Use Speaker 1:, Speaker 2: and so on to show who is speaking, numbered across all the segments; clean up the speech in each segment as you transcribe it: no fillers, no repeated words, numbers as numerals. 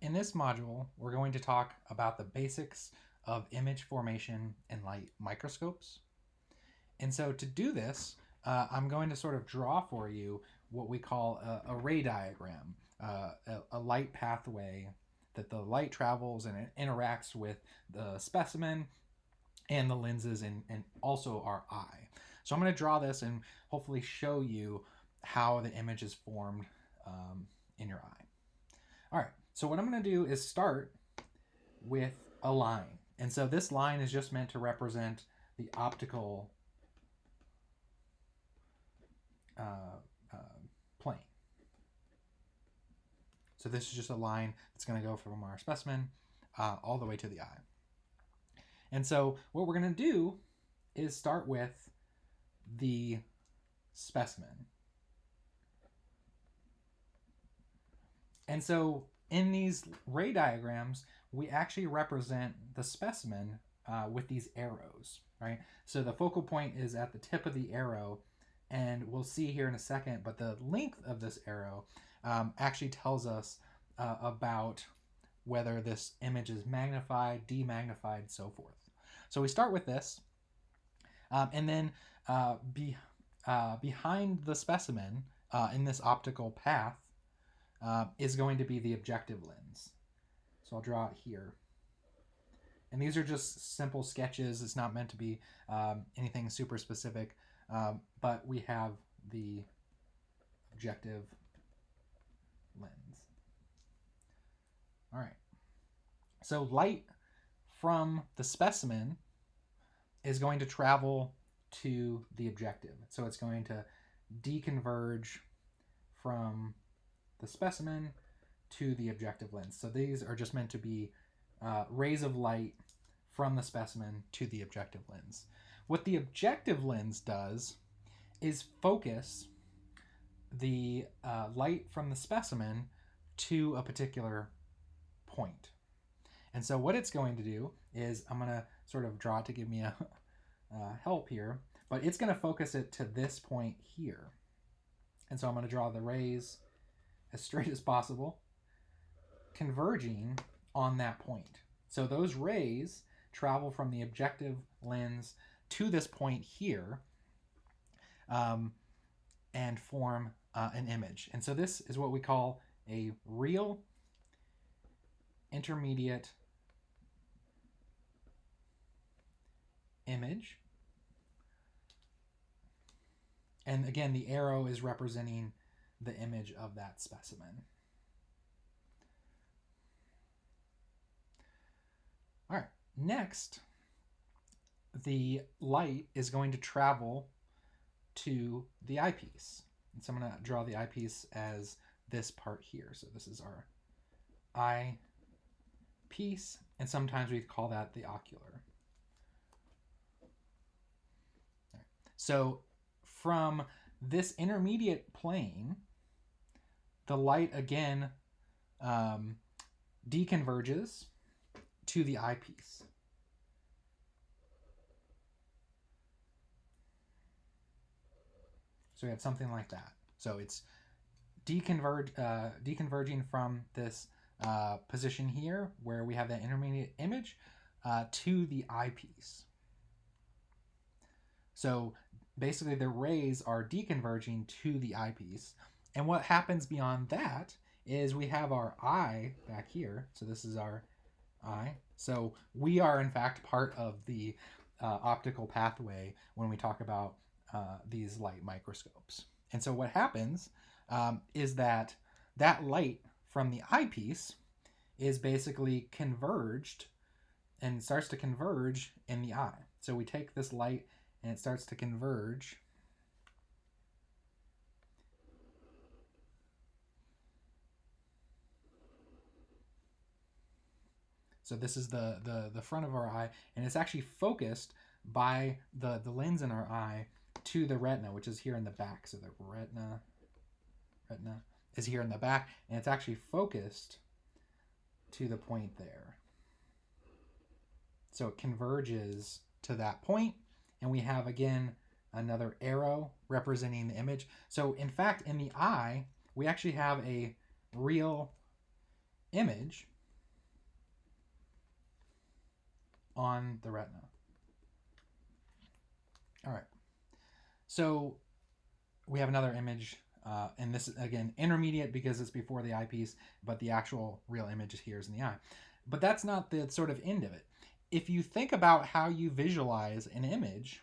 Speaker 1: in this module, we're going to talk about the basics of image formation in light microscopes. And so to do this, I'm going to sort of draw for you what we call a ray diagram, a light pathway that the light travels and it interacts with the specimen and the lenses and also our eye. So I'm going to draw this and hopefully show you how the image is formed in your eye. All right, so what I'm going to do is start with a line. And so this line is just meant to represent the optical plane. So this is just a line that's going to go from our specimen all the way to the eye. And so what we're going to do is start with the specimen. And so in these ray diagrams, we actually represent the specimen with these arrows, right? So the focal point is at the tip of the arrow, and we'll see here in a second, but the length of this arrow actually tells us about whether this image is magnified, demagnified, so forth. So we start with this, and then behind the specimen in this optical path is going to be the objective lens. So I'll draw it here. And these are just simple sketches. It's not meant to be anything super specific, but we have the objective lens. All right. So light from the specimen is going to travel to the objective. So it's going to deconverge from the specimen to the objective lens. So these are just meant to be rays of light from the specimen to the objective lens. What the objective lens does is focus the light from the specimen to a particular point. And so what it's going to do is, I'm going to sort of draw it to give me a help here, but it's going to focus it to this point here. And so I'm going to draw the rays as straight as possible, converging on that point. So those rays travel from the objective lens to this point here and form an image. And so this is what we call a real intermediate image. And again, the arrow is representing the image of that specimen. All right, next, the light is going to travel to the eyepiece. And so I'm going to draw the eyepiece as this part here. So this is our eyepiece, and sometimes we call that the ocular. Right. So from this intermediate plane, the light again deconverges to the eyepiece. So we have something like that. So it's deconverging from this position here where we have that intermediate image to the eyepiece. So basically the rays are deconverging to the eyepiece. And what happens beyond that is we have our eye back here. So this is our eye. So we are in fact part of the optical pathway when we talk about these light microscopes. And so what happens is that light from the eyepiece is basically converged and starts to converge in the eye. So we take this light and it starts to converge So this is the front of our eye, and it's actually focused by the lens in our eye to the retina, which is here in the back. So the retina is here in the back, and it's actually focused to the point there. So it converges to that point, and we have, again, another arrow representing the image. So in fact, in the eye, we actually have a real image on the retina. All right. So we have another image, and this is, again, intermediate because it's before the eyepiece, but the actual real image here is in the eye. But that's not the sort of end of it. If you think about how you visualize an image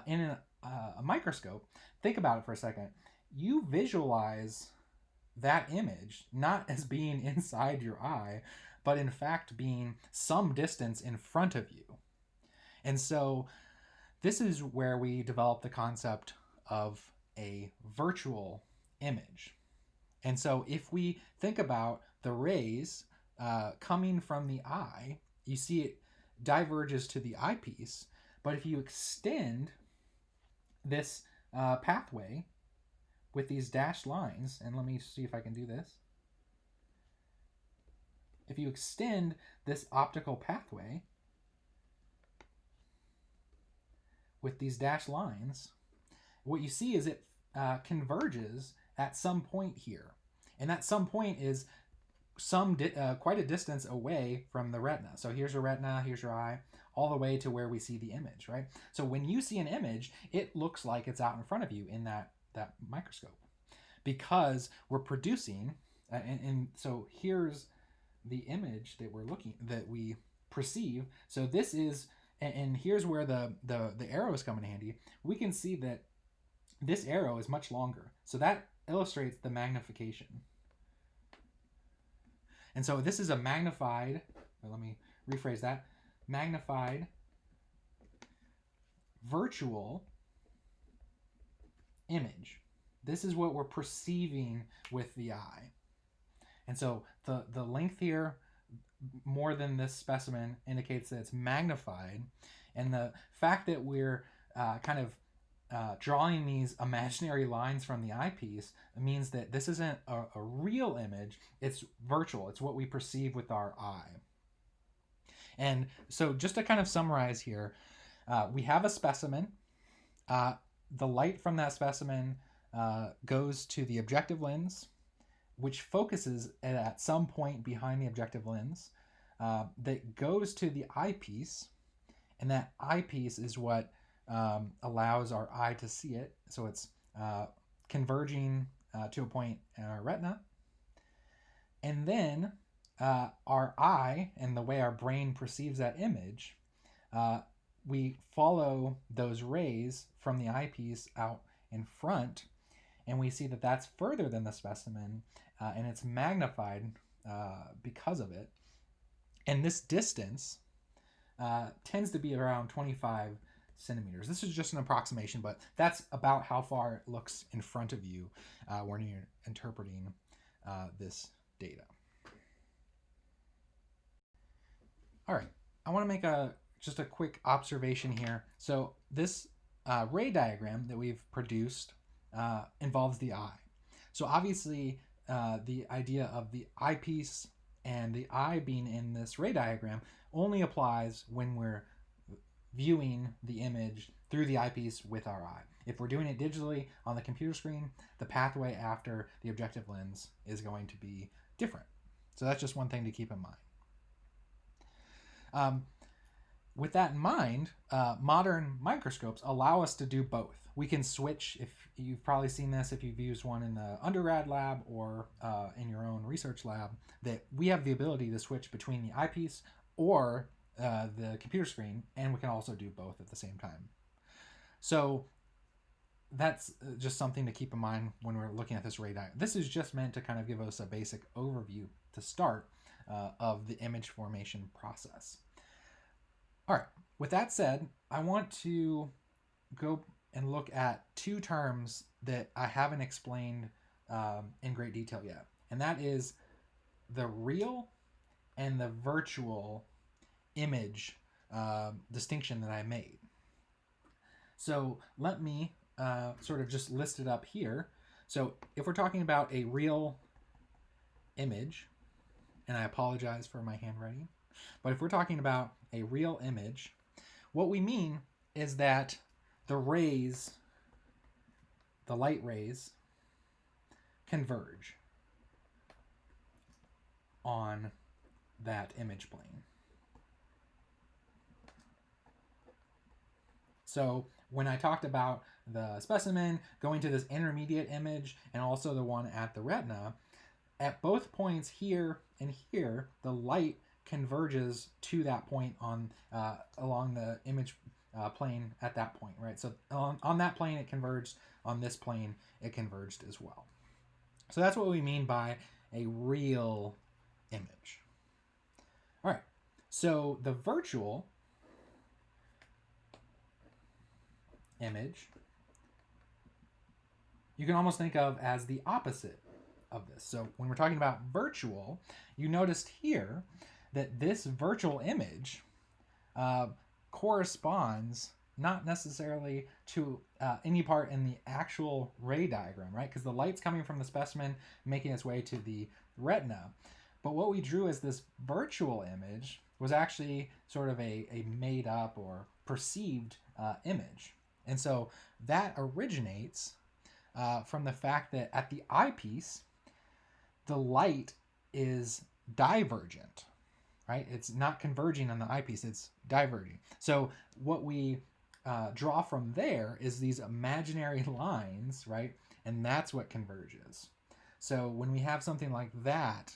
Speaker 1: in a microscope, think about it for a second. You visualize that image not as being inside your eye, but in fact being some distance in front of you. And so this is where we develop the concept of a virtual image. And so if we think about the rays coming from the eye, you see it diverges to the eyepiece. But if you extend this pathway with these dashed lines, and let me see if I can do this. If you extend this optical pathway with these dashed lines, what you see is it converges at some point here. And that some point is quite a distance away from the retina. So here's your retina, here's your eye, all the way to where we see the image, right? So when you see an image, it looks like it's out in front of you in that microscope, because we're producing, and so here's the image that we perceive. So this is, and here's where the arrows come in handy. We can see that this arrow is much longer. So that illustrates the magnification. And so this is a magnified, or let me rephrase that, magnified virtual image. This is what we're perceiving with the eye. And so the length here, more than this specimen, indicates that it's magnified. And the fact that we're kind of drawing these imaginary lines from the eyepiece means that this isn't a real image, it's virtual. It's what we perceive with our eye. And so just to kind of summarize here, we have a specimen. The light from that specimen goes to the objective lens, which focuses at some point behind the objective lens, that goes to the eyepiece, and that eyepiece is what allows our eye to see it. So it's converging to a point in our retina. And then our eye, and the way our brain perceives that image, we follow those rays from the eyepiece out in front, and we see that that's further than the specimen, and it's magnified because of it. And this distance tends to be around 25 centimeters. This is just an approximation, but that's about how far it looks in front of you when you're interpreting this data. All right, I want to make just a quick observation here. So this ray diagram that we've produced involves the eye. So obviously the idea of the eyepiece and the eye being in this ray diagram only applies when we're viewing the image through the eyepiece with our eye. If we're doing it digitally on the computer screen, the pathway after the objective lens is going to be different. So that's just one thing to keep in mind. With that in mind, modern microscopes allow us to do both. We can switch, if you've probably seen this if you've used one in the undergrad lab or in your own research lab, that we have the ability to switch between the eyepiece or the computer screen, and we can also do both at the same time. So that's just something to keep in mind when we're looking at this ray diagram. This is just meant to kind of give us a basic overview to start of the image formation process. All right, with that said, I want to go and look at two terms that I haven't explained in great detail yet, and that is the real and the virtual image distinction that I made. So let me sort of just list it up here. So if we're talking about a real image, and I apologize for my handwriting, but if we're talking about a real image, what we mean is that the rays, the light rays, converge on that image plane. So when I talked about the specimen going to this intermediate image and also the one at the retina, at both points here and here, the light converges to that point on along the image plane at that point, right? So on that plane it converged, on this plane it converged as well. So that's what we mean by a real image. All right, so the virtual image you can almost think of as the opposite of this. So when we're talking about virtual, you noticed here that this virtual image corresponds not necessarily to any part in the actual ray diagram, right? Because the light's coming from the specimen, making its way to the retina. But what we drew as this virtual image was actually sort of a made up or perceived image. And so that originates from the fact that at the eyepiece, the light is divergent, right? It's not converging on the eyepiece, it's diverging. So what we draw from there is these imaginary lines, right? And that's what converges. So when we have something like that,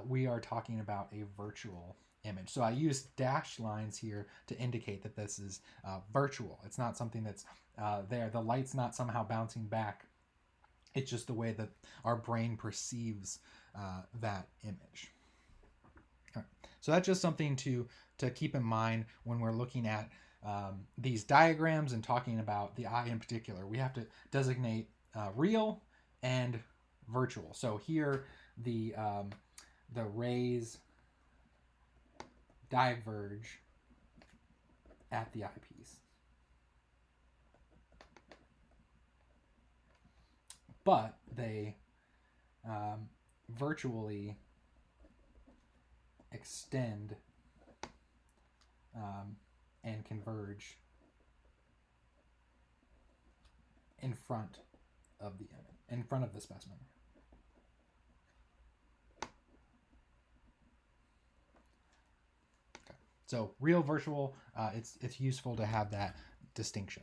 Speaker 1: we are talking about a virtual image. So I use dashed lines here to indicate that this is virtual. It's not something that's there. The light's not somehow bouncing back. It's just the way that our brain perceives that image. All right. So that's just something to keep in mind when we're looking at these diagrams and talking about the eye in particular. We have to designate real and virtual. So here the rays diverge at the eyepiece, but they virtually extend and converge in front of the image, in front of the specimen. Okay. So real, virtual, it's useful to have that distinction.